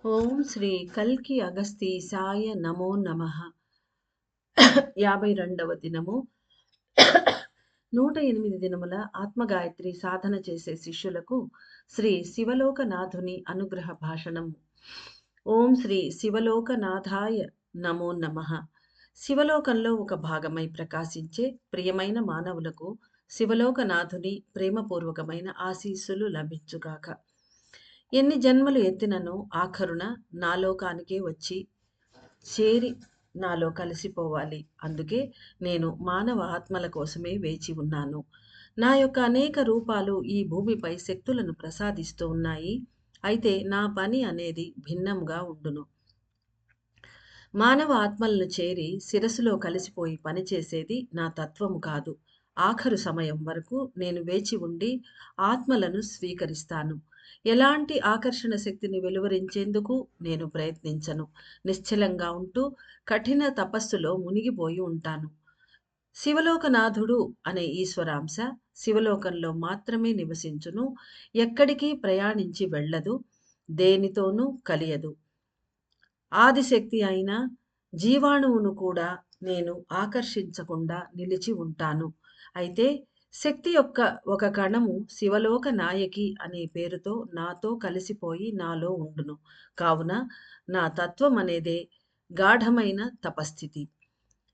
ఓం శ్రీ కల్కి అగస్తీసాయ నమో నమః. 52వ దినము. 108 దినముల ఆత్మగాయత్రి సాధన చేసే శిష్యులకు శ్రీ శివలోకనాథుని అనుగ్రహ భాషణము. ఓం శ్రీ శివలోకనాథాయ నమో నమః. శివలోకంలో ఒక భాగమై ప్రకాశించే ప్రియమైన మానవులకు శివలోకనాథుని ప్రేమపూర్వకమైన ఆశీస్సులు లభించుగాక. ఎన్ని జన్మలు ఎత్తినను ఆఖరున నా లోకానికే వచ్చి చేరి నాలో కలిసిపోవాలి. అందుకే నేను మానవ ఆత్మల కోసమే వేచి ఉన్నాను. నా యొక్క అనేక రూపాలు ఈ భూమిపై శక్తులను ప్రసాదిస్తూ ఉన్నాయి. అయితే నా పని అనేది భిన్నంగా ఉండును. మానవ ఆత్మలను చేరి శిరస్సులో కలిసిపోయి పనిచేసేది నా తత్వము కాదు. ఆఖరు సమయం వరకు నేను వేచి ఉండి ఆత్మలను స్వీకరిస్తాను. ఎలాంటి ఆకర్షణ శక్తిని వెలువరించేందుకు నేను ప్రయత్నించను. నిశ్చలంగా ఉంటూ కఠిన తపస్సులో మునిగిపోయి ఉంటాను. శివలోకనాథుడు అనే ఈశ్వరాంశ శివలోకంలో మాత్రమే నివసించును. ఎక్కడికి ప్రయాణించి వెళ్ళదు, దేనితోనూ కలియదు. ఆదిశక్తి అయిన జీవాణువును కూడా నేను ఆకర్షించకుండా నిలిచి ఉంటాను. అయితే శక్తి యొక్క ఒక కణము శివలోక నాయకి అనే పేరుతో నాతో కలిసిపోయి నాలో ఉండును. కావున నా తత్వం అనేదే గాఢమైన తపస్థితి.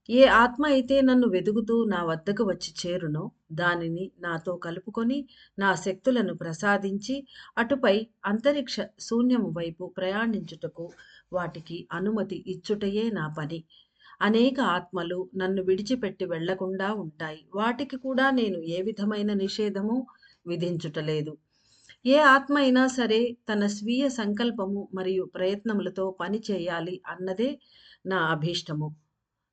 ఏ ఆత్మ అయితే నన్ను వెదుగుతూ నా వద్దకు వచ్చి చేరునో దానిని నాతో కలుపుకొని నా శక్తులను ప్రసాదించి అటుపై అంతరిక్ష శూన్యము వైపు ప్రయాణించుటకు వాటికి అనుమతి ఇచ్చుటయే నా పని. అనేక ఆత్మలు నన్ను విడిచిపెట్టి వెళ్లకుండా ఉంటాయి. వాటికి కూడా నేను ఏ విధమైన నిషేధము విధించుటలేదు. ఏ ఆత్మ అయినా సరే తన స్వీయ సంకల్పము మరియు ప్రయత్నములతో పని చేయాలి అన్నదే నా అభీష్టము.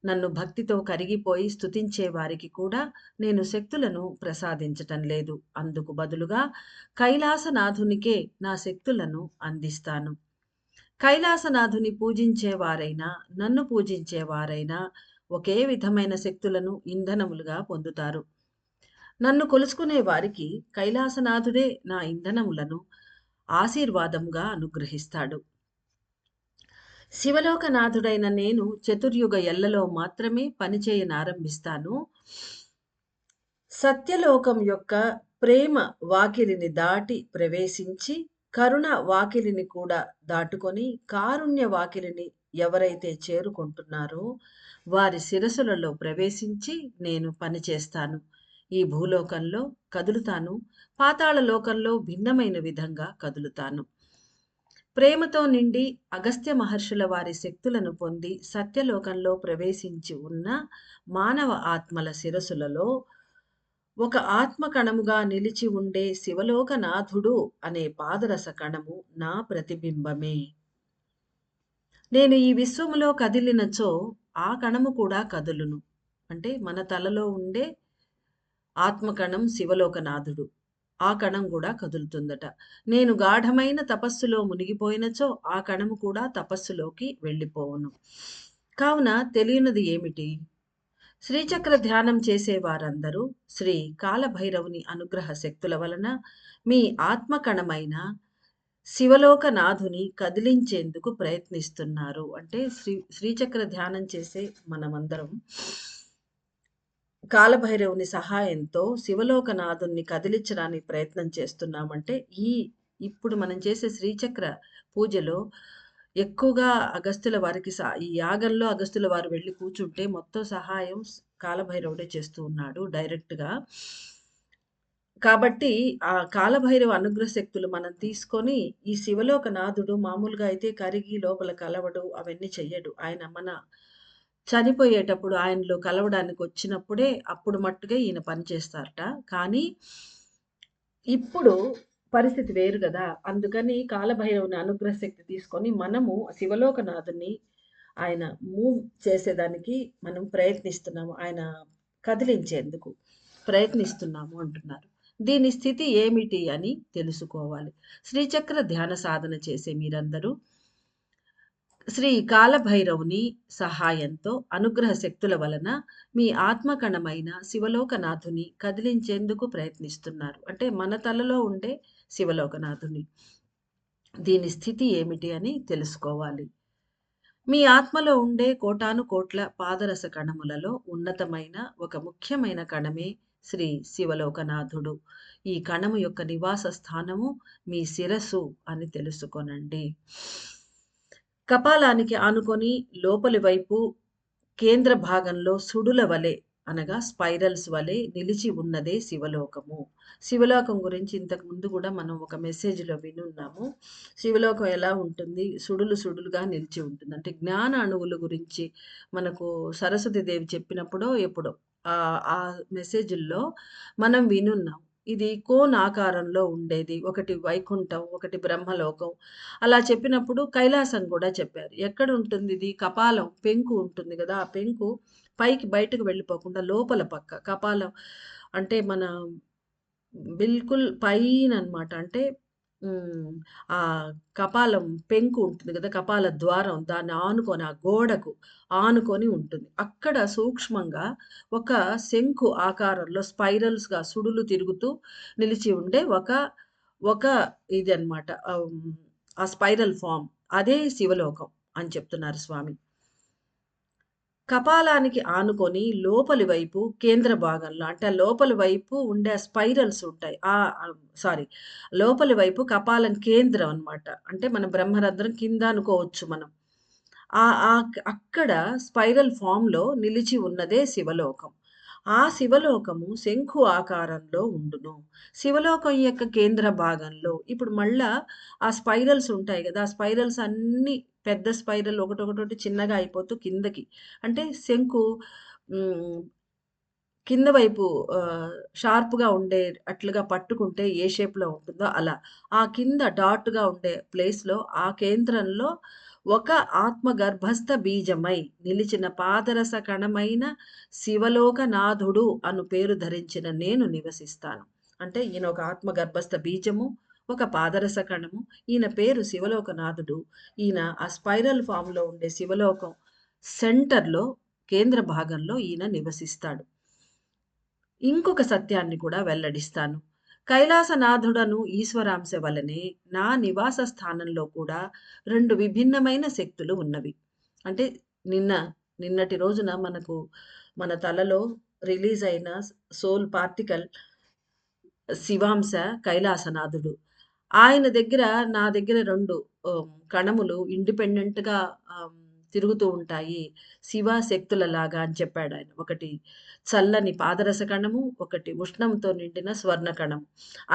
నన్ను భక్తితో కరిగిపోయి స్తుతించే వారికి కూడా నేను శక్తులను ప్రసాదించటం లేదు. అందుకు బదులుగా కైలాసనాథునికే నా శక్తులను అందిస్తాను. కైలాసనాథుని పూజించేవారైనా నన్ను పూజించేవారైనా ఒకే విధమైన శక్తులను ఇంధనములుగా పొందుతారు. నన్ను కొలుసుకునే వారికి కైలాసనాథుడే నా ఇంధనములను ఆశీర్వాదముగా అనుగ్రహిస్తాడు. శివలోకనాథుడైన నేను చతుర్యుగ ఎల్లలో మాత్రమే పనిచేయనారంభిస్తాను. సత్యలోకం యొక్క ప్రేమ వాకిలిని దాటి ప్రవేశించి కరుణ వాకిలిని కూడా దాటుకొని కారుణ్య వాకిలిని ఎవరైతే చేరుకుంటున్నారో వారి శిరసులలో ప్రవేశించి నేను పనిచేస్తాను. ఈ భూలోకంలో కదులుతాను, పాతాళ లోకంలో భిన్నమైన విధంగా కదులుతాను. ప్రేమతో నిండి అగస్త్య మహర్షుల వారి శక్తులను పొంది సత్యలోకంలో ప్రవేశించి ఉన్న మానవ ఆత్మల శిరసులలో ఒక ఆత్మ కణముగా నిలిచి ఉండే శివలోకనాథుడు అనే పాదరస కణము నా ప్రతిబింబమే. నేను ఈ విశ్వములో కదిలినచో ఆ కణము కూడా కదులును. అంటే మన తలలో ఉండే ఆత్మకణం శివలోకనాథుడు. ఆ కణం కూడా కదులుతుందట. నేను గాఢమైన తపస్సులో మునిగిపోయినచో ఆ కణము కూడా తపస్సులోకి వెళ్ళిపోవును. కావున తెలియనిది ఏమిటి? శ్రీచక్ర ధ్యానం చేసే వారందరూ శ్రీ కాలభైరవుని అనుగ్రహ శక్తుల వలన మీ ఆత్మకణమైన శివలోకనాథుని కదిలించేందుకు ప్రయత్నిస్తున్నారు. అంటే శ్రీచక్ర ధ్యానం చేసే మనమందరం కాలభైరవుని సహాయంతో శివలోకనాథుని కదిలించడానికి ప్రయత్నం చేస్తున్నామంటే ఇప్పుడు మనం చేసే శ్రీచక్ర పూజలో ఎక్కువగా అగస్త్యుల వారికి ఈ యాగంలో అగస్త్యుల వారు వెళ్ళి కూర్చుంటే మొత్తం సహాయం కాలభైరవుడే చేస్తూ ఉన్నాడు డైరెక్ట్గా. కాబట్టి ఆ కాలభైరవ అనుగ్రహ శక్తులు మనం తీసుకొని ఈ శివలోకనాథుడు మామూలుగా అయితే కరిగి లోపల కలవడు, అవన్నీ చెయ్యడు. ఆయన మన చనిపోయేటప్పుడు ఆయనలో కలవడానికి వచ్చినప్పుడే అప్పుడు మట్టుగా ఈయన పనిచేస్తారట. కానీ ఇప్పుడు పరిస్థితి వేరు కదా! అందుకని కాలభైరవుని అనుగ్రహ శక్తి తీసుకొని మనము శివలోకనాథుని ఆయన మూవ్ చేసేదానికి మనం ప్రయత్నిస్తున్నాము. ఆయన కదిలించేందుకు ప్రయత్నిస్తున్నాము అంటున్నారు. దీని స్థితి ఏమిటి అని తెలుసుకోవాలి. శ్రీచక్ర ధ్యాన సాధన చేసే మీరందరూ శ్రీ కాలభైరవుని సహాయంతో అనుగ్రహ శక్తుల వలన మీ ఆత్మకణమైన శివలోకనాథుని కదిలించేందుకు ప్రయత్నిస్తున్నారు. అంటే మన తలలో ఉండే శివలోకనాథుని. దీని స్థితి ఏమిటి అని తెలుసుకోవాలి. మీ ఆత్మలో ఉండే కోటాను కోట్ల పాదరస కణములలో ఉన్నతమైన ఒక ముఖ్యమైన కణమే శ్రీ శివలోకనాథుడు. ఈ కణము యొక్క నివాస స్థానము మీ శిరస్సు అని తెలుసుకొనండి. కపాలానికి ఆనుకొని లోపలి వైపు కేంద్ర భాగంలో సుడుల వలె అనగా స్పైరల్స్ వలె నిలిచి ఉన్నదే శివలోకము. శివలోకం గురించి ఇంతకు ముందు కూడా మనం ఒక మెసేజ్‌లో వినున్నాము. శివలోకం ఎలా ఉంటుంది? సుడులు సుడులుగా నిలిచి ఉంటుంది. అంటే జ్ఞాన అణువుల గురించి మనకు సరస్వతి దేవి చెప్పినప్పుడో ఎప్పుడో ఆ మెసేజుల్లో మనం వినున్నాం. ఇది కోన్ ఆకారంలో ఉండేది. ఒకటి వైకుంఠం, ఒకటి బ్రహ్మలోకం. అలా చెప్పినప్పుడు కైలాసం గూడా చెప్పారు. ఎక్కడుంటుందిది? కపాలం పెంకు ఉంటుంది గదా! ఆ పెంకు పైకి బయటకు వెళ్ళిపోకుండా లోపల పక్క కపాలం అంటే మన బిల్కుల్ పైననమాట. అంటే హ్మ్. కపాలం పెంకు ఉంటుంది గదా! కపాల ద్వారం దాన్ని ఆనుకొని ఆ గోడకు ఆనుకొని ఉంటుంది. అక్కడ సూక్ష్మంగా ఒక శంఖు ఆకారంలో స్పైరల్స్‌గా సుడులు తిరుగుతూ నిలిచి ఉండే ఒక ఇదనమాట. ఆ స్పైరల్ ఫార్మ్ అదే శివలోకం అని చెప్తున్నారు స్వామి. కపాలానికి ఆనుకొని లోపలి వైపు కేంద్ర భాగంలో అంటే ఆ లోపలి వైపు ఉండే ఆ స్పైరల్స్ ఉంటాయి. సారీ, లోపలి వైపు కపాలం కేంద్రం అన్నమాట. అంటే మన బ్రహ్మరంధ్రం కింద అనుకోవచ్చు మనం. అక్కడ స్పైరల్ ఫార్మ్‌లో నిలిచి ఉన్నదే శివలోకం. ఆ శివలోకము శంఖు ఆకారంలో ఉండును. శివలోకం యొక్క కేంద్ర భాగంలో ఇప్పుడు మళ్ళా ఆ స్పైరల్స్ ఉంటాయి గదా! ఆ స్పైరల్స్ అన్నీ పెద్ద స్పైరల్ ఒకటొకటొకటి చిన్నగా అయిపోతూ కిందకి అంటే శంకు హ్మ్. కింద వైపు షార్ప్‌గా ఉండే అట్లుగా పట్టుకుంటే ఏ షేప్‌లో ఉంటుందో అలా. ఆ కింద డాట్‌గా ఉండే ప్లేస్‌లో ఆ కేంద్రంలో ఒక ఆత్మ గర్భస్థ బీజమై నిలిచిన పాదరస కణమైన శివలోకనాథుడు అను పేరు ధరించిన నేను నివసిస్తాను. అంటే ఈయన ఒక ఆత్మ గర్భస్థ బీజము, ఒక పాదరస కణము. ఈయన పేరు శివలోకనాథుడు. ఈయన ఆ స్పైరల్ ఫార్మ్‌లో ఉండే శివలోకం సెంటర్‌లో కేంద్ర భాగంలో ఈయన నివసిస్తాడు. ఇంకొక సత్యాన్ని కూడా వెల్లడిస్తాను. కైలాసనాథుడను ఈశ్వరాంశ వలనే నా నివాస స్థానంలో కూడా 2 విభిన్నమైన శక్తులు ఉన్నవి. అంటే నిన్న నిన్నటి రోజున మనకు మన తలలో రిలీజ్ అయిన సోల్ పార్టికల్ శివాంశ కైలాసనాథుడు. ఆయన దగ్గర నా దగ్గర 2 కణములు ఇండిపెండెంట్‌గా తిరుగుతూ ఉంటాయి. శివ శక్తులలాగా అని చెప్పాడాయన. ఒకటి చల్లని పాదరస కణము, ఒకటి ఉష్ణంతో నిండిన స్వర్ణ కణం.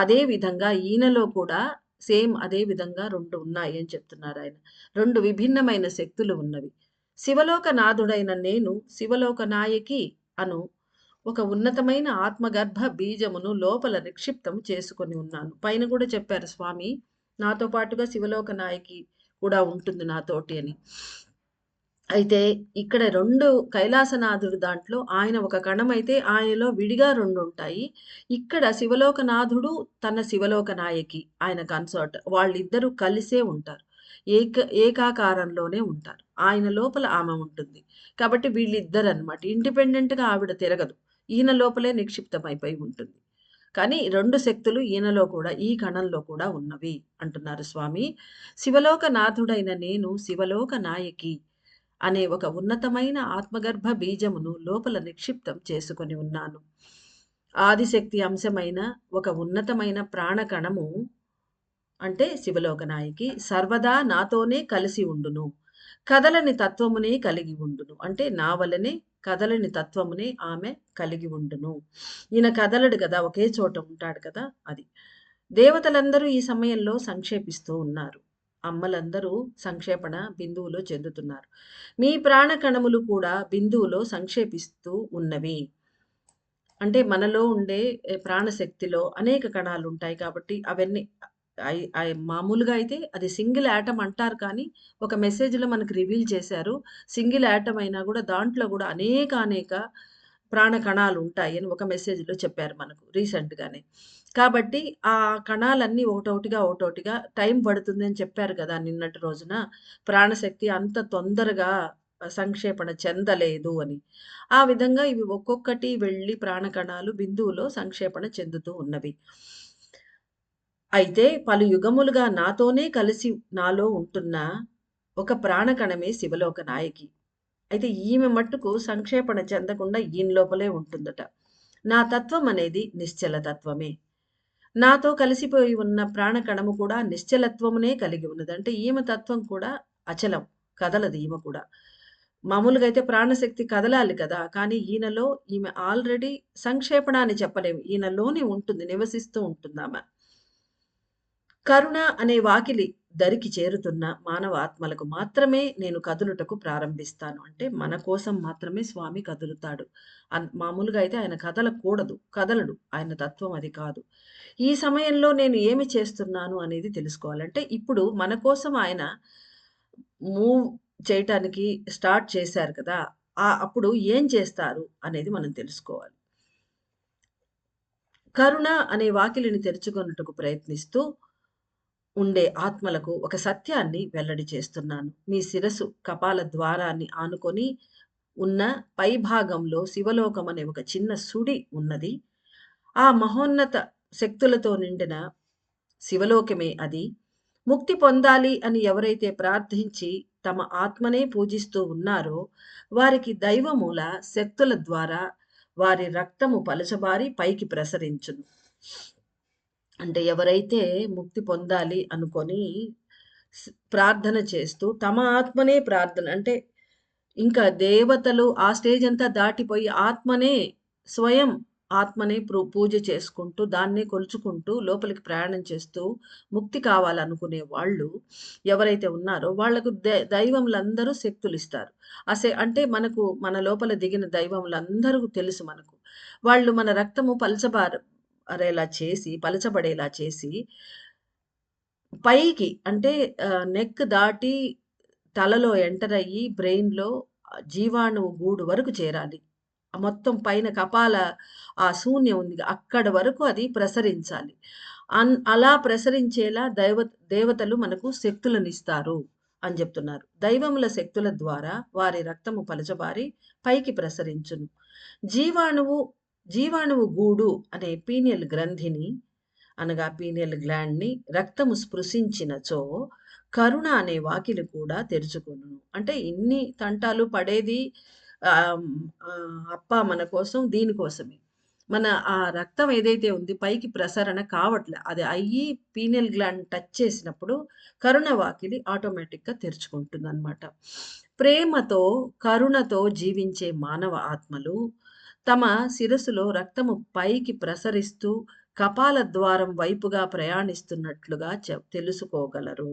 అదే విధంగా ఈయనలో కూడా సేమ్ అదే విధంగా 2 ఉన్నాయి అని చెప్తున్నారాయన. 2 విభిన్నమైన శక్తులు ఉన్నవి. శివలోకనాథుడైన నేను శివలోక నాయకి అను ఒక ఉన్నతమైన ఆత్మగర్భ బీజమును లోపల నిక్షిప్తం చేసుకొని ఉన్నాను. పైన గూడా చెప్పారు స్వామి. నాతో పాటుగా శివలోక నాయకి కూడా ఉంటుంది నాతోటి అని. అయితే ఇక్కడ 2 కైలాసనాథుడు దాంట్లో ఆయన ఒక కణమైతే ఆయనలో విడిగా 2 ఉంటాయి. ఇక్కడ శివలోకనాథుడు తన శివలోక నాయకి ఆయన కన్సార్ట్. వాళ్ళిద్దరూ కలిసే ఉంటారు. ఏకాకారంలోనే ఉంటారు. ఆయన లోపల ఆమె ఉంటుంది. కాబట్టి వీళ్ళిద్దరనమాట. ఇండిపెండెంట్‌గా ఆవిడ తిరగదు. ఈయన లోపలే నిక్షిప్తమైపోయి ఉంటుంది. కానీ 2 శక్తులు ఈయనలో కూడా ఈ కణంలో కూడా ఉన్నవి అంటున్నారు స్వామి. శివలోకనాథుడైన నేను శివలోక నాయకి అనే ఒక ఉన్నతమైన ఆత్మగర్భ బీజమును లోపల నిక్షిప్తం చేసుకొని ఉన్నాను. ఆదిశక్తి అంశమైన ఒక ఉన్నతమైన ప్రాణకణము అంటే శివలోకనాయకి సర్వదా నాతోనే కలిసి ఉండును. కదలని తత్వమునే కలిగి ఉండును. అంటే నా వలనే కదలని తత్వమునే ఆమె కలిగి ఉండును. ఈయన కదలడు గదా! ఒకే చోట ఉంటాడు కదా! అది. దేవతలందరూ ఈ సమయంలో సంక్షేపిస్తూ ఉన్నారు. అమ్మలందరూ సంక్షేపణ బిందువులో చెందుతున్నారు. మీ ప్రాణ కణములు కూడా బిందువులో సంక్షేపిస్తూ ఉన్నవి. అంటే మనలో ఉండే ప్రాణశక్తిలో అనేక కణాలుంటాయి కాబట్టి అవన్నీ మామూలుగా అయితే అది సింగిల్ యాటమ్ అంటారు కానీ, ఒక మెసేజ్‌లో మనకు రివీల్ చేశారు. సింగిల్ యాటమ్ అయినా గూడా దాంట్లో గూడా అనేక ప్రాణ కణాలుంటాయని ఒక మెసేజ్‌లో చెప్పారు మనకు రీసెంట్‌గానే. కాబట్టి ఆ కణాలన్నీ ఒకటొకటిగా టైం పడుతుందని చెప్పారు గదా! నిన్నటి రోజున. ప్రాణశక్తి అంత తొందరగా సంక్షేపణ చెందలేదు అని. ఆ విధంగా ఇవి ఒక్కొక్కటి వెళ్లి ప్రాణకణాలు బిందువులో సంక్షేపణ చెందుతూ ఉన్నవి. అయితే పలు యుగములుగా నాతోనే కలిసి నాలో ఉంటున్న ఒక ప్రాణకణమే శివలోక నాయకి. అయితే ఈమె మట్టుకు సంక్షేపణ చెందకుండా ఈయన లోపలే ఉంటుందట. నా తత్వం అనేది నిశ్చల తత్వమే. నాతో కలిసిపోయి ఉన్న ప్రాణకణము కూడా నిశ్చలత్వమునే కలిగి ఉన్నది. అంటే ఈమె తత్వం కూడా అచలం. కదలదు ఈమె కూడా. మామూలుగా అయితే ప్రాణశక్తి కదలాలి కదా! కానీ ఈయనలో ఈమె ఆల్రెడీ సంక్షేపణ అని చెప్పలేము. ఈయనలోనే ఉంటుంది. నివసిస్తూ ఉంటుందామె. కరుణ అనే వాకిలి దరికి చేరుతున్న మానవ ఆత్మలకు మాత్రమే నేను కదులుటకు ప్రారంభిస్తాను. అంటే మన కోసం మాత్రమే స్వామి కదులుతాడు. మామూలుగా అయితే ఆయన కదలకూడదు. కదలడు. ఆయన తత్వం అది కాదు. ఈ సమయంలో నేను ఏమి చేస్తున్నాను అనేది తెలుసుకోవాలి. అంటే ఇప్పుడు మన కోసం ఆయన మూవ్ చేయటానికి స్టార్ట్ చేశారు కదా! అప్పుడు ఏం చేస్తారు అనేది మనం తెలుసుకోవాలి. కరుణ అనే వాకిలిని తెరుచుకొనుటకు ప్రయత్నిస్తూ ఉండే ఆత్మలకు ఒక సత్యాన్ని వెల్లడి చేస్తున్నాను. మీ శిరస్సు కపాల ద్వారాన్ని ఆనుకొని ఉన్న పైభాగంలో శివలోకం అనే ఒక చిన్న సుడి ఉన్నది. ఆ మహోన్నత శక్తులతో నిండిన శివలోకమే అది. ముక్తి పొందాలి అని ఎవరైతే ప్రార్థించి తమ ఆత్మనే పూజిస్తూ ఉన్నారో, వారికి దైవమూల శక్తుల ద్వారా వారి రక్తము పలచబారి పైకి ప్రసరించును. అంటే ఎవరైతే ముక్తి పొందాలి అనుకొని ప్రార్థన చేస్తూ తమ ఆత్మనే ప్రార్థన అంటే ఇంకా దేవతలు ఆ స్టేజ్ అంతా దాటిపోయి ఆత్మనే స్వయం ఆత్మనే పూజ చేసుకుంటూ దాన్నే కొలుచుకుంటూ లోపలికి ప్రయాణం చేస్తూ ముక్తి కావాలనుకునే వాళ్ళు ఎవరైతే ఉన్నారో వాళ్ళకు దైవములందరూ శక్తులిస్తారు. అంటే మనకు మన లోపల దిగిన దైవములందరూ తెలుసు మనకు. వాళ్ళు మన రక్తము పలచబడేలా చేసి పైకి అంటే నెక్ దాటి తలలో ఎంటర్ అయ్యి బ్రెయిన్‌లో జీవాణువు గూడు వరకు చేరాలి. మొత్తం పైన కపాల ఆ శూన్యం ఉంది. అక్కడి వరకు అది ప్రసరించాలి. అలా ప్రసరించేలా దేవతలు మనకు శక్తులనిస్తారు అని జెప్తున్నారు. దైవముల శక్తుల ద్వారా వారి రక్తము పలచబారి పైకి ప్రసరించును. జీవాణువు జీవాణువు గూడు అనే పీనియల్ గ్రంథిని అనగా పీనియల్ గ్లాండ్‌ని రక్తము స్పృశించినచో కరుణ అనే వాకిలి కూడా తెరుచుకొనును. అంటే ఇన్ని తంటాలు పడేది అప్ప మన కోసం దీనికోసమే. మన ఆ రక్తం ఏదైతే ఉంది పైకి ప్రసరణ కావట్లే. అది అయ్యి పీనియల్ గ్లాండ్ టచ్ చేసినప్పుడు కరుణ వాకిలి ఆటోమేటిక్‌గా తెరుచుకుంటుందనమాట. ప్రేమతో, కరుణతో జీవించే మానవ ఆత్మలు తమ శిరస్సులో రక్తము పైకి ప్రసరిస్తూ కపాల ద్వారం వైపుగా ప్రయాణిస్తున్నట్లుగా తెలుసుకోగలరు.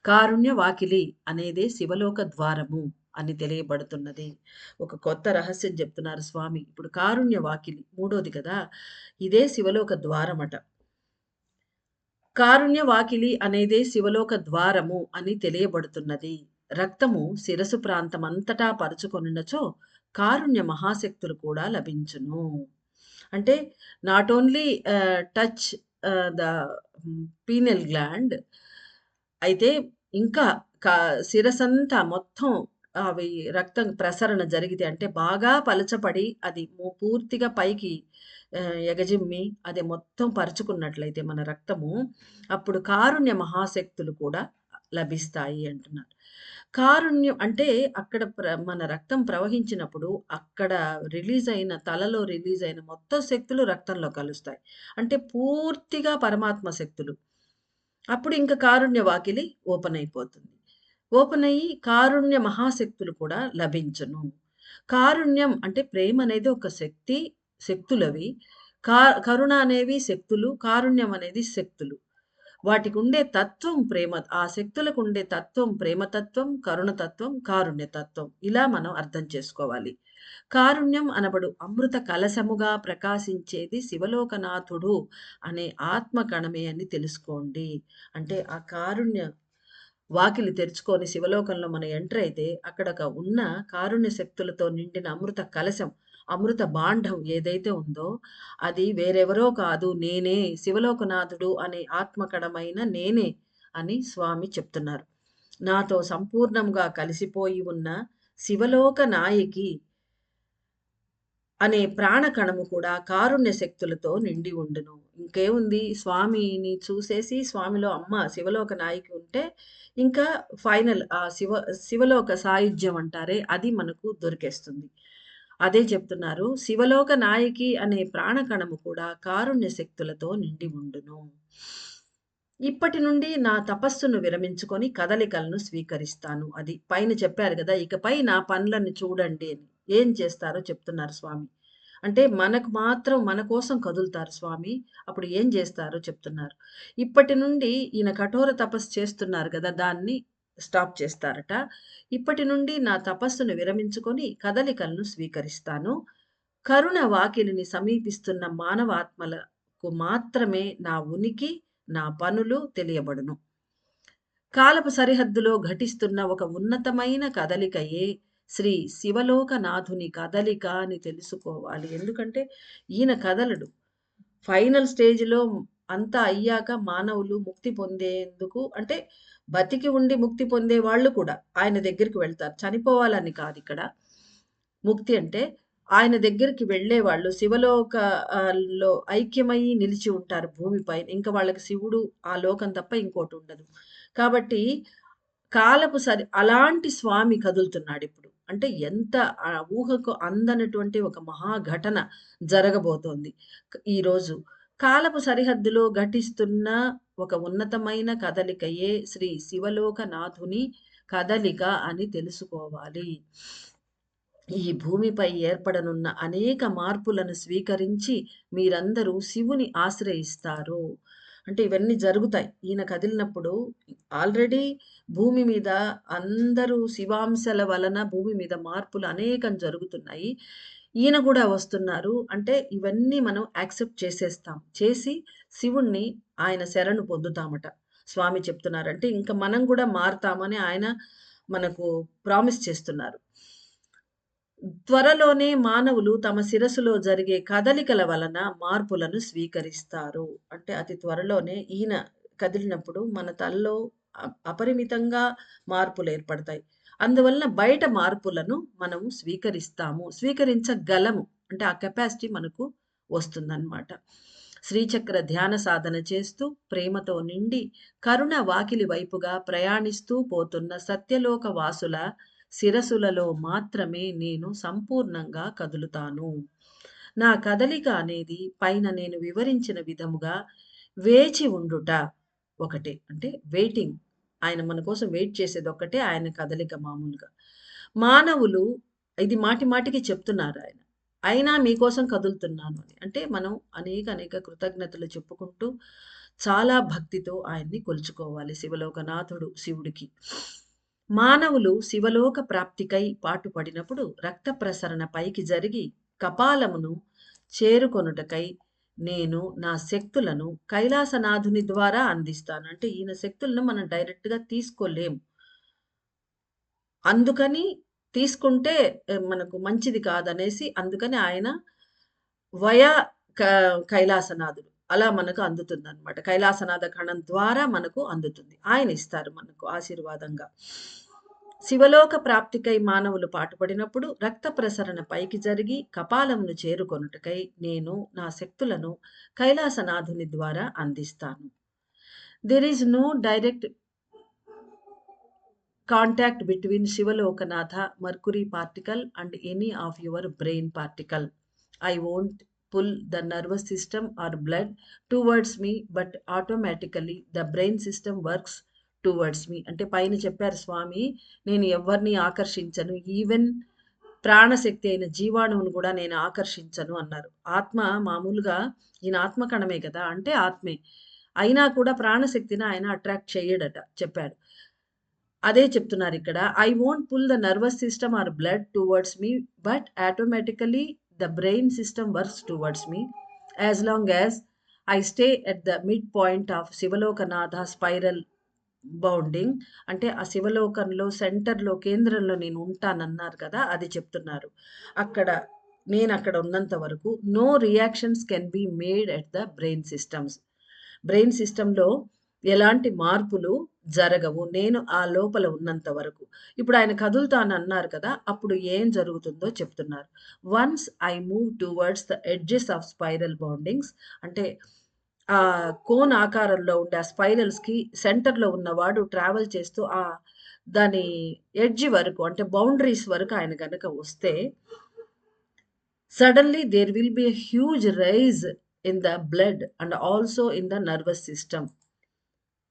కారుణ్య వాకిలి అనేదే శివలోక ద్వారము అని తెలియబడుతున్నది. ఒక కొత్త రహస్యం చెప్తున్నారు స్వామి. ఇప్పుడు కారుణ్య వాకిలి మూడోది కదా! ఇదే శివలోక ద్వారమట. కారుణ్య వాకిలి అనేదే శివలోక ద్వారము అని తెలియబడుతున్నది. రక్తము శిరసు ప్రాంతమంతటా పరుచుకొనున్నచో కారుణ్య మహాశక్తులు కూడా లభించును. అంటే not only touch the pineal gland అయితే ఇంకా శిరసంతా మొత్తం అవి రక్తం ప్రసరణ జరిగితే అంటే బాగా పలచబడి అది పూర్తిగా పైకి ఎగజిమ్మి అది మొత్తం పరుచుకున్నట్లయితే మన రక్తము అప్పుడు కారుణ్య మహాశక్తులు కూడా లభిస్తాయి అంటున్నారు. కారుణ్యం అంటే అక్కడ మన రక్తం ప్రవహించినప్పుడు అక్కడ తలలో రిలీజ్ అయిన మొత్తం శక్తులు రక్తంలో కలుస్తాయి. అంటే పూర్తిగా పరమాత్మ శక్తులు. అప్పుడు ఇంక కారుణ్య వాకిలి ఓపెన్ అయిపోతుంది. ఓపెన్ అయ్యి కారుణ్య మహాశక్తులు కూడా లభించును. కారుణ్యం అంటే ప్రేమ అనేది ఒక శక్తులవి. కరుణ అనేవి శక్తులు. కారుణ్యం అనేది శక్తులు. వాటికుండే తత్వం ప్రేమ. ఆ శక్తులకుండే తత్వం ప్రేమతత్వం, కరుణతత్వం, కారుణ్యతత్వం. ఇలా మనం అర్థం చేసుకోవాలి. కారుణ్యం అనబడు అమృత కలశముగా ప్రకాశించేది శివలోకనాథుడు అనే ఆత్మ కణమే అని తెలుసుకోండి. అంటే ఆ కారుణ్య వాకిలి తెరుచుకొని శివలోకంలో మనం ఎంటర్ అయితే అక్కడ ఉన్న కారుణ్య శక్తులతో నిండిన అమృత కలశం, అమృత భాండం ఏదైతే ఉందో అది వేరెవరో కాదు నేనే శివలోకనాథుడు అనే ఆత్మకణమైన నేనే అని స్వామి చెప్తున్నారు. నాతో సంపూర్ణంగా కలిసిపోయి ఉన్న శివలోక నాయకి అనే ప్రాణకణము కూడా కారుణ్య శక్తులతో నిండి ఉండును. ఇంకేముంది, స్వామిని చూసేసి స్వామిలో అమ్మ శివలోక నాయకి ఉంటే ఇంకా ఫైనల్ శివలోక సాయుధ్యం అంటారే అది మనకు దొరికేస్తుంది. అదే చెప్తున్నారు. శివలోక నాయకి అనే ప్రాణకణము కూడా కారుణ్య శక్తులతో నిండి ఉండును. ఇప్పటి నుండి నా తపస్సును విరమించుకొని కదలికలను స్వీకరిస్తాను. అది పైన చెప్పారు గదా! ఇకపై నా పనులను చూడండి అని. ఏం చేస్తారో చెప్తున్నారు స్వామి. అంటే మనకు మాత్రం మన కోసం కదులుతారు స్వామి. అప్పుడు ఏం జేస్తారో చెప్తున్నారు. ఇప్పటి నుండి ఈయన కఠోర తపస్సు చేస్తున్నారు గదా! దాన్ని స్టాప్ చేస్తారట. ఇప్పటి నుండి నా తపస్సును విరమించుకొని కదలికలను స్వీకరిస్తాను. కరుణ వాకిలిని సమీపిస్తున్న మానవాత్మలకు మాత్రమే నా ఉనికి, నా పనులు తెలియబడును. కాలపు సరిహద్దులో ఘటిస్తున్న ఒక ఉన్నతమైన కదలికయే శ్రీ శివలోకనాథుని కదలిక అని తెలుసుకోవాలి. ఎందుకంటే ఈయన కదలడు. ఫైనల్ స్టేజ్‌లో అంతా అయ్యాక మానవులు ముక్తి పొందేందుకు అంటే బతికి ఉండి ముక్తి పొందే వాళ్ళు కూడా ఆయన దగ్గరికి వెళ్తారు. చనిపోవాలని కాదిక్కడ. ముక్తి అంటే ఆయన దగ్గరికి వెళ్ళేవాళ్ళు శివలోక లో ఐక్యమై నిలిచి ఉంటారు భూమిపైన. ఇంక వాళ్ళకి శివుడు ఆ లోకం తప్ప ఇంకోటుండదు. కాబట్టి అలాంటి స్వామి కదులుతున్నాడిప్పుడు. అంటే ఎంత ఊహకు అందనటువంటి ఒక మహాఘటన జరగబోతోంది ఈరోజు. కాలపు సరిహద్దులో ఘటిస్తున్న ఒక ఉన్నతమైన కదలికయే శ్రీ శివలోకనాథుని కదలిక అని తెలుసుకోవాలి. ఈ భూమిపై ఏర్పడనున్న అనేక మార్పులను స్వీకరించి మీరందరూ శివుని ఆశ్రయిస్తారు. అంటే ఇవన్నీ జరుగుతాయి. ఈయన కదిలినప్పుడు ఆల్రెడీ భూమి మీద అందరూ శివాంశల వలన భూమి మీద మార్పులు అనేకం జరుగుతున్నాయి. ఈయన గూడా వస్తున్నారు. అంటే ఇవన్నీ మనం యాక్సెప్ట్ చేసేస్తాం. చేసి శివుణ్ణి ఆయన శరణు పొందుతామట. స్వామి చెప్తున్నారు. అంటే ఇంక మనం గూడా మారతామని ఆయన మనకు ప్రామిస్ చేస్తున్నారు. త్వరలోనే మానవులు తమ శిరస్సులో జరిగే కదలికల వలన మార్పులను స్వీకరిస్తారు. అంటే అతి త్వరలోనే ఈయన కదిలినప్పుడు మన తలలో అపరిమితంగా మార్పులేర్పడతాయి. అందువలన బయట మార్పులను మనము స్వీకరిస్తాము. స్వీకరించగలము. అంటే ఆ కెపాసిటీ మనకు వస్తుందన్నమాట. శ్రీచక్ర ధ్యాన సాధన చేస్తూ ప్రేమతో నిండి కరుణ వాకిలి వైపుగా ప్రయాణిస్తూ పోతున్న సత్యలోక వాసుల శిరసులలో మాత్రమే నేను సంపూర్ణంగా కదులుతాను. నా కదలిక అనేది పైన నేను వివరించిన విధముగా వేచి ఉండుట ఒకటే. అంటే వెయిటింగ్. ఆయన మన కోసం వెయిట్ చేసేదొక్కటే ఆయన కదలిక మామూలుగా. మానవులు ఇది మాటి మాటికి చెప్తున్నారాయన. అయినా మీకోసం కదులుతున్నాను అని. అంటే మనం అనేక కృతజ్ఞతలు చెప్పుకుంటూ చాలా భక్తితో ఆయన్ని కొలుచుకోవాలి. శివలోకనాథుడు శివుడికి. మానవులు శివలోక ప్రాప్తికై పాటుపడినప్పుడు రక్త ప్రసరణ పైకి జరిగి కపాలమును చేరుకొనుటకై నేను నా శక్తులను కైలాసనాథుని ద్వారా అందిస్తాను. అంటే ఈయన శక్తులను మనం డైరెక్ట్‌గా తీసుకోలేం. అందుకని తీసుకుంటే మనకు మంచిది కాదనేసి అందుకని ఆయన వయా క కైలాసనాథుడు. అలా మనకు అందుతుందనమాట. కైలాసనాథ కణం ద్వారా మనకు అందుతుంది. ఆయన ఇస్తారు మనకు ఆశీర్వాదంగా. శివలోక ప్రాప్తికై మానవులు పాటుపడినప్పుడు రక్త ప్రసరణ పైకి జరిగి కపాలమును చేరుకొనుటకై నేను నా శక్తులను కైలాసనాథుని ద్వారా అందిస్తాను. There is no direct contact between Shivalokanatha mercury particle and any of your brain particle. I won't pull the nervous system or blood towards me, but automatically the brain system works towards me. అంటే పైన చెప్పారు స్వామి, నేను ఎవరిని ఆకర్షించను, even ప్రాణశక్తి అయిన జీవాణువును కూడా నేను ఆకర్షించను అన్నారు. ఆత్మ మామూలుగా ఈయన ఆత్మకణమే కదా, అంటే ఆత్మే. అయినా కూడా ప్రాణశక్తిని ఆయన అట్రాక్ట్ చేయడట చెప్పాడు. అదే చెప్తున్నారిక్కడ. I won't pull the nervous system or blood towards me, but automatically the brain system works towards me as long as I stay at the mid point of Shivalokanatha spiral bounding. అంటే ఆ శివలోకంలో సెంటర్‌లో కేంద్రంలో నేను ఉంటానన్నారు కదా! అది చెప్తున్నారు. అక్కడ నేనక్కడ ఉన్నంత వరకు no reactions can be made at the brain systems. Brain సిస్టమ్‌లో ఎలాంటి మార్పులు జరగవు. నేను ఆ లోపల ఉన్నంత వరకు. ఇప్పుడు ఆయన కదులుతానన్నారు కదా! అప్పుడు ఏం జరుగుతుందో చెప్తున్నారు. Once I move towards the edges of spiral boundings అంటే కోన్ ఆకారంలో ఉండే ఆ స్పైరల్స్‌కి సెంటర్‌లో ఉన్నవాడు ట్రావెల్ చేస్తూ దాని ఎడ్జ్ వరకు అంటే బౌండరీస్ వరకు ఆయన గనక వస్తే suddenly there will be a huge rise in the blood and also in the nervous system.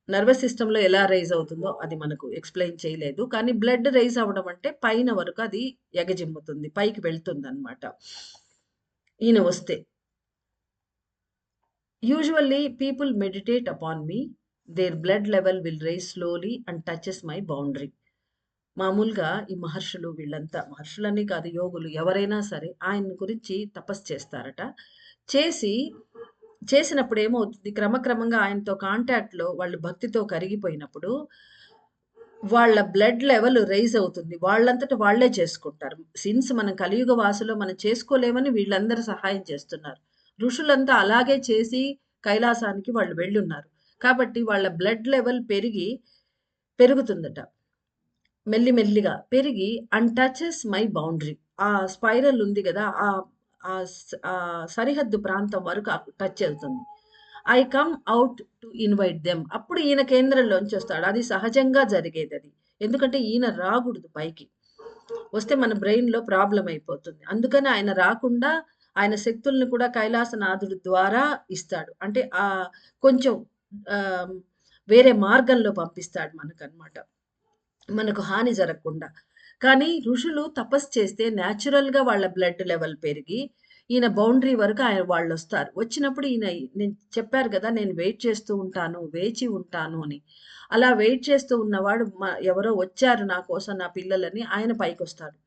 Nervous సిస్టమ్‌లో ఎలా రైజ్ అవుతుందో అది మనకు ఎక్స్‌ప్లెయిన్ చేయలేదు. కానీ బ్లడ్ రైజ్ అవ్వడం అంటే పైన వరకు అది ఎగజిమ్ముతుంది. పైకి వెళ్తుందనమాట. ఈయన వస్తే. Usually people meditate upon me. Their blood level will rise slowly and touches my boundary. మామూలుగా ఈ మహర్షులు వీళ్ళంతా మహర్షులని కాదు యోగులు ఎవరైనా సరే ఆయన గురించి తపస్సు చేస్తారట. చేసి చేసినప్పుడు ఏమవుతుంది క్రమక్రమంగా ఆయనతో కాంటాక్ట్‌లో వాళ్ళు భక్తితో కరిగిపోయినప్పుడు వాళ్ళ బ్లడ్ లెవెల్ రైజ్ అవుతుంది. వాళ్ళంతట వాళ్ళే చేసుకుంటారు. సిన్స్ మనం కలియుగ వాసులో మనం చేసుకోలేమని వీళ్ళందరూ సహాయం చేస్తున్నారు. ఋషులంతా అలాగే చేసి కైలాసానికి వాళ్ళు వెళ్ళున్నారు. కాబట్టి వాళ్ళ బ్లడ్ లెవెల్ పెరుగుతుందట. మెల్లి మెల్లిగా పెరిగి అండ్ టచెస్ మై బౌండరీ. ఆ స్పైరల్ ఉంది గదా! సరిహద్దు ప్రాంతం వరకు టచ్ అవుతుంది. I come out to invite them. అప్పుడు ఈయన కేంద్రంలోంచొస్తాడు. అది సహజంగా జరిగేదది. ఎందుకంటే ఈయన రాగూడదు పైకి. వస్తే మన బ్రెయిన్‌లో ప్రాబ్లమ్ అయిపోతుంది. అందుకని ఆయన రాకుండా ఆయన శక్తుల్ని కూడా కైలాసనాథుడి ద్వారా ఇస్తాడు. అంటే కొంచెం ఆహ్, వేరే మార్గంలో పంపిస్తాడు మనకనమాట. మనకు హాని జరగకుండా. కానీ ఋషులు తపస్సు చేస్తే న్యాచురల్‌గా వాళ్ళ బ్లడ్ లెవెల్ పెరిగి, ఈయన బౌండరీ వరకు వాళ్ళొస్తారు. వచ్చినప్పుడు నేను చెప్పారు గదా! నేను వెయిట్ చేస్తూ ఉంటాను, వేచి ఉంటాను అని. అలా వెయిట్ చేస్తూ ఉన్నవాడు ఎవరో వచ్చారు నా కోసం నా పిల్లలని ఆయన పైకొస్తాడు.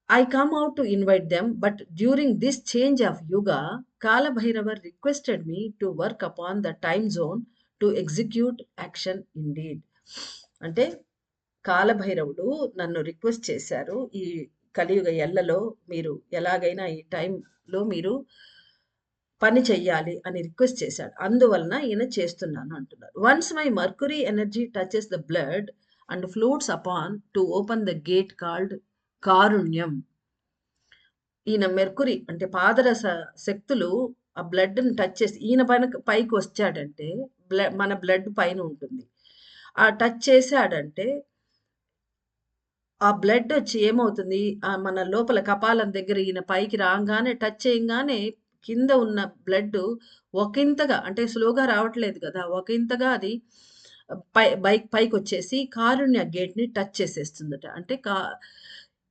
I come out to invite them, but during this change of yuga, Kalabhairava requested me to work upon the time zone to execute action indeed. అంటే కాలభైరవుడు నన్ను రిక్వెస్ట్ చేశారు. ఈ కలియుగ ఎల్లలో మీరు ఎలాగైనా ఈ టైంలో మీరు పని చెయ్యాలి అని రిక్వెస్ట్ చేశాడు. అందువలన ఈయన చేస్తున్నాను అంటున్నారు. Once my mercury energy touches the blood and floats upon to open the gate called కారుణ్యం. ఈయన మెర్కురీ అంటే పాదరస శక్తులు ఆ బ్లడ్‌ని టచ్ చేసి ఈయన పైకి వచ్చాడంటే మన బ్లడ్ పైన ఉంటుంది. టచ్ చేసాడంటే ఆ బ్లడ్ వచ్చి ఏమవుతుంది మన లోపల కపాలం దగ్గర ఈయన పైకి రాంగానే టచ్ చేయంగానే కింద ఉన్న బ్లడ్ ఒకింతగా అంటే స్లోగా రావట్లేదు కదా! ఒకింతగా అది పైకొచ్చేసి కారుణ్య గేట్‌ని టచ్ చేసేస్తుందట. అంటే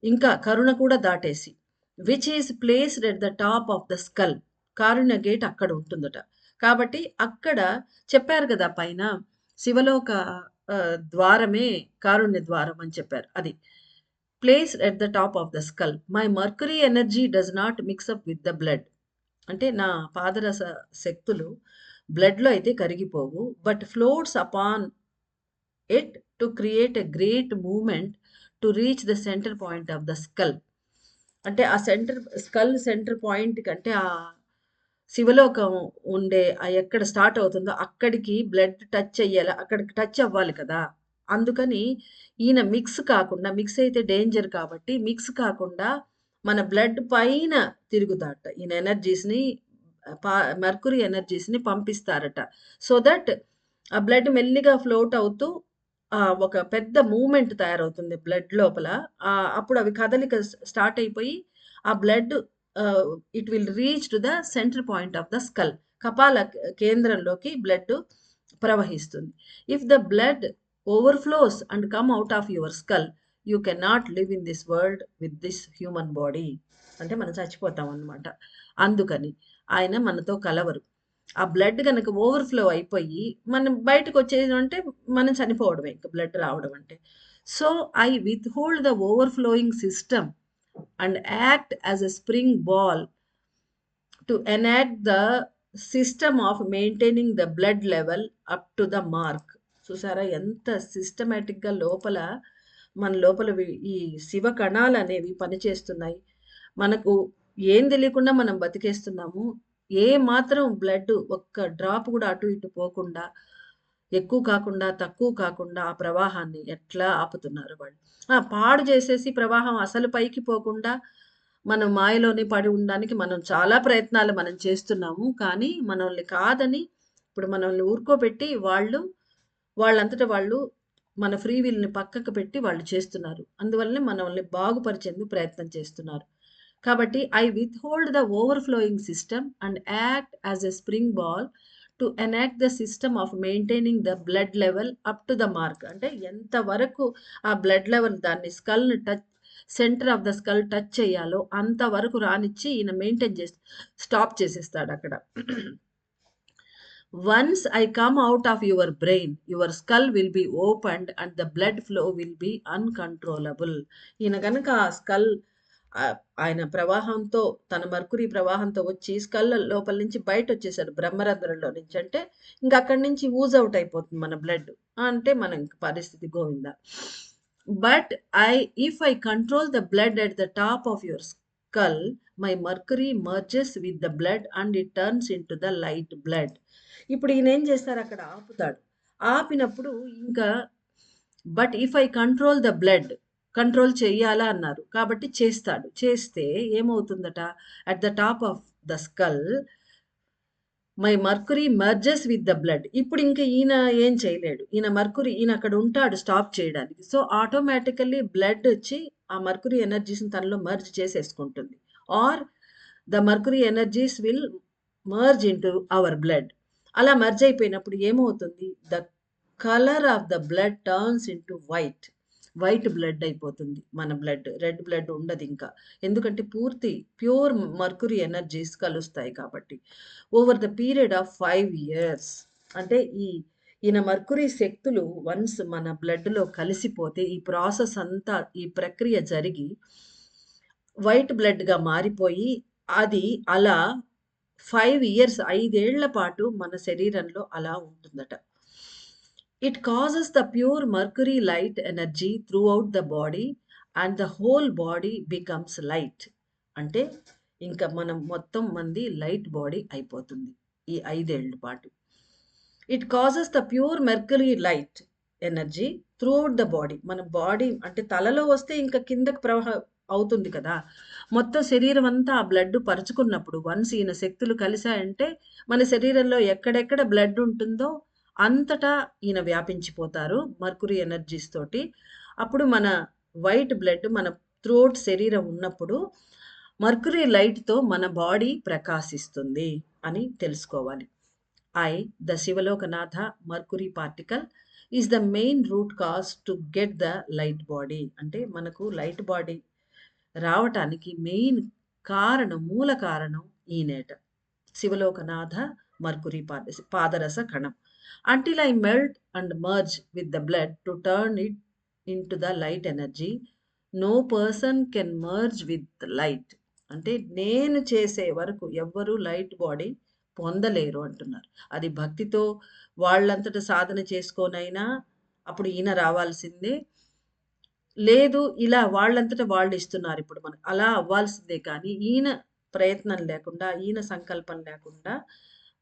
ఇంకా కరుణ కూడా దాటేసి. Which is placed at the top of the skull. కారుణ్య గేట్ అక్కడ ఉంటుందట. కాబట్టి అక్కడ చెప్పారు కదా పైన శివలోక ద్వారమే కారుణ్య ద్వారం అని చెప్పారు. అది. Placed at the top of the skull. My mercury energy does not mix up with the blood. అంటే నా పాదరస శక్తులు బ్లడ్‌లో అయితే కరిగిపోవు. But floats upon it to create a great movement to reach the centre point of the skull. అంటే ఆ skull centre point కంటే శివలోకం ఉండే ఎక్కడ స్టార్ట్ అవుతుందో అక్కడికి బ్లడ్ టచ్ అయ్యేలా అక్కడికి టచ్ అవ్వాలి కదా! అందుకని ఈయన మిక్స్ అయితే డేంజర్ కాబట్టి మిక్స్ కాకుండా మన బ్లడ్ పైన తిరుగుతాడట. ఈయన ఎనర్జీస్‌ని మెర్క్యూరీ ఎనర్జీస్‌ని పంపిస్తారట. సో దట్ ఆ బ్లడ్ మెల్లిగా ఫ్లోట్ అవుతూ ఒక పెద్ద మూవ్‌మెంట్ తయారవుతుంది బ్లడ్ లోపల. అప్పుడు అవి కదలిక స్టార్ట్ అయిపోయి ఆ blood it will reach to the centre point of the skull. కపాల కేంద్రంలోకి బ్లడ్ ప్రవహిస్తుంది. If the blood overflows and come out of your skull, you cannot live in this world with this human body. అంటే మనం చచ్చిపోతామనమాట. అందుకని ఆయన మనతో కలవరు. ఆ blood గనక ఓవర్‌ఫ్లో అయిపోయి మనం బయటకొచ్చేదంటే మనం చనిపోవడమే ఇంక బ్లడ్ రావడం అంటే. So, I withhold the overflowing system and act as a spring ball to enact the system of maintaining the blood level up to the mark. చూసారా ఎంత సిస్టమాటిక్‌గా మన లోపల ఈ శివ కణాలనేవి పనిచేస్తున్నాయి. మనకు ఏం తెలియకుండా మనం బతికేస్తున్నాము. ఏ మాత్రం బ్లడ్ ఒక్క డ్రాప్ కూడా అటు ఇటు పోకుండా, ఎక్కువ కాకుండా, తక్కువ కాకుండా ఆ ప్రవాహాన్ని ఎట్లా ఆపుతున్నారు వాళ్ళు. పాడు చేసేసి ప్రవాహం అసలు పైకి పోకుండా మనం మాయలోనే పడి ఉండడానికి మనం చాలా ప్రయత్నాలు మనం చేస్తున్నాము. కానీ మనల్ని కాదని ఇప్పుడు మనల్ని ఊరుకోబెట్టి వాళ్ళంతట వాళ్ళు మన ఫ్రీ విల్‌ని పక్కకు పెట్టి వాళ్ళు చేస్తున్నారు. అందువల్లనే మనల్ని బాగుపరిచేందుకు ప్రయత్నం చేస్తున్నారు. కాబట్టి I withhold the overflowing system and act as a spring ball to enact the system of maintaining the blood level up to the mark. అంటే ఎంత వరకు ఆ బ్లడ్ లెవెల్ దాన్ని స్కల్‌ని centre of the skull touch చేయాలో అంతవరకు రానిచ్చి ఈయన మెయింటైన్ స్టాప్ చేసేస్తాడక్కడ. Once I come out of your brain, your skull will be opened and the blood flow will be uncontrollable. ఈయన గనక ఆ స్కల్ ఆయన ప్రవాహంతో తన మర్కురీ ప్రవాహంతో వచ్చి స్కల్ లోపల నుంచి బయటొచ్చేసాడు బ్రహ్మరంధ్రంలో నుంచి. అంటే ఇంక అక్కడి నుంచి ఊజ్ ఔట్ అయిపోతుంది మన బ్లడ్. అంటే మన ఇంక పరిస్థితి Govinda. But if I control the blood at the top of your skull, my mercury merges with the blood and it turns into the light blood. ఇప్పుడు ఈయనేం చేస్తారు అక్కడ ఆపుతాడు. ఆపినప్పుడు ఇంకా but if I control the blood, control చెయ్యాలా అన్నారు. కాబట్టి చేస్తాడు. చేస్తే ఏమవుతుందట, at the top of the skull my mercury merges with the blood. ఇప్పుడు ఇంక ఈయన ఏం చేయలేడు. ఈయన అక్కడ ఉంటాడు స్టాప్ చేయడానికి. సో ఆటోమేటికల్లీ బ్లడ్ వచ్చి ఆ మర్కురీ ఎనర్జీస్‌ని తనలో మెర్జ్ చేసేసుకుంటుంది. Or the mercury energies will merge into our blood. అలా మెర్జ్ అయిపోయినప్పుడు ఏమవుతుంది, the colour of the blood turns into white. White blood అయిపోతుంది మన బ్లడ్. రెడ్ బ్లడ్ ఉండదు ఇంకా. ఎందుకంటే పూర్తి ప్యూర్ మర్కురీ ఎనర్జీస్ కలుస్తాయి కాబట్టి. Over the period of 5 years, అంటే ఈయన మర్కురీ శక్తులు వన్స్ మన బ్లడ్‌లో కలిసిపోతే ఈ ప్రాసెస్ అంతా, ఈ ప్రక్రియ జరిగి వైట్ బ్లడ్‌గా మారిపోయి అది అలా 5 ఇయర్స్ 5 ఏళ్ల పాటు మన శరీరంలో అలా ఉంటుందట. It causes the pure mercury light energy throughout the body and the whole body becomes light. అంటే ఇంకా మనం మొత్తం మంది లైట్ బాడీ అయిపోతుంది ఈ 5 ఏళ్ల పాటు. It causes the pure mercury light energy throughout the body. మన బాడీ అంటే తలలో వస్తే ఇంకా కిందకి అవుతుంది కదా! మొత్తం శరీరం అంతా ఆ బ్లడ్ పరుచుకున్నప్పుడు వన్స్ ఈయన శక్తులు కలిసాయంటే మన శరీరంలో ఎక్కడెక్కడ బ్లడ్ ఉంటుందో అంతటా ఈయన వ్యాపించిపోతారు మర్కురీ ఎనర్జీస్ తోటి. అప్పుడు మన వైట్ బ్లడ్ మన త్రూఔట్ శరీరం ఉన్నప్పుడు మర్కురీ లైట్‌తో మన బాడీ ప్రకాశిస్తుంది అని తెలుసుకోవాలి. The Shivalokanatha mercury particle is the main root cause to get the light body. అంటే మనకు లైట్ బాడీ రావటానికి మెయిన్ కారణం, మూల కారణం ఈయనేట. శివలోకనాథ మర్కురీ పాదరస కణం. Until I melt and merge with the blood to turn it into the light energy, no person can merge with light. అంటే నేను చేసే వరకు ఎవ్వరూ లైట్ బాడీ పొందలేరు అంటున్నారు. అది భక్తితో వాళ్ళంతట సాధన చేసుకోనైనా అప్పుడు ఈయన రావాల్సిందే. లేదు ఇలా వాళ్ళంతట వాళ్ళు ఇస్తున్నారు ఇప్పుడు మనకు. అలా అవ్వాల్సిందే కానీ ఈయన ప్రయత్నం లేకుండా, ఈయన సంకల్పం లేకుండా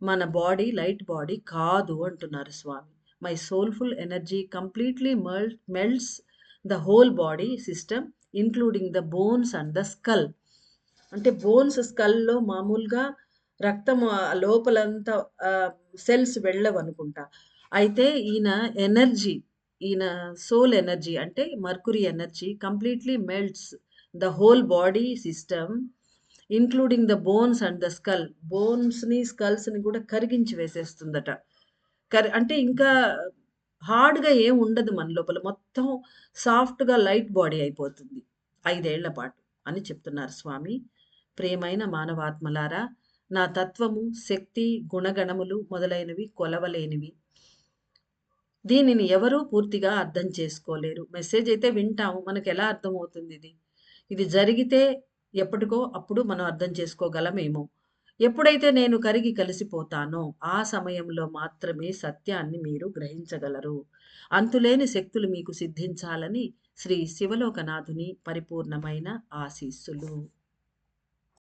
మన బాడీ లైట్ బాడీ కాదు అంటున్నారు Swami. My soulful energy completely melts the whole body system including the bones and the skull. అంటే బోన్స్, స్కల్‌లో మామూలుగా రక్తం లోపలంతా సెల్స్ వెళ్ళవనుకుంటా. అయితే ఈయన సోల్ ఎనర్జీ అంటే mercury energy completely melts the whole body system including the bones and the skull. బోన్స్‌ని, స్కల్స్‌ని కూడా కరిగించి వేసేస్తుందట. అంటే ఇంకా హార్డ్‌గా ఏం ఉండదు మన లోపల. మొత్తం సాఫ్ట్‌గా లైట్ బాడీ అయిపోతుంది 5 ఏళ్ల పాటు అని చెప్తున్నారు స్వామి. ప్రియమైన మానవాత్మలారా, నా తత్వము, శక్తి, గుణగణములు మొదలైనవి కొలవలేనివి. దీనిని ఎవరూ పూర్తిగా అర్థం చేసుకోలేరు. మెసేజ్ అయితే వింటాము. మనకెలా అర్థమవుతుంది ఇది? ఇది జరిగితే ఎప్పటికో అప్పుడు మనం అర్థం చేసుకోగలమేమో. ఎప్పుడైతే నేను కరిగి కలిసిపోతానో ఆ సమయంలో మాత్రమే సత్యాన్ని మీరు గ్రహించగలరు. అంతులేని శక్తులు మీకు సిద్ధించాలని శ్రీ శివలోకనాథుని పరిపూర్ణమైన ఆశీస్సులు.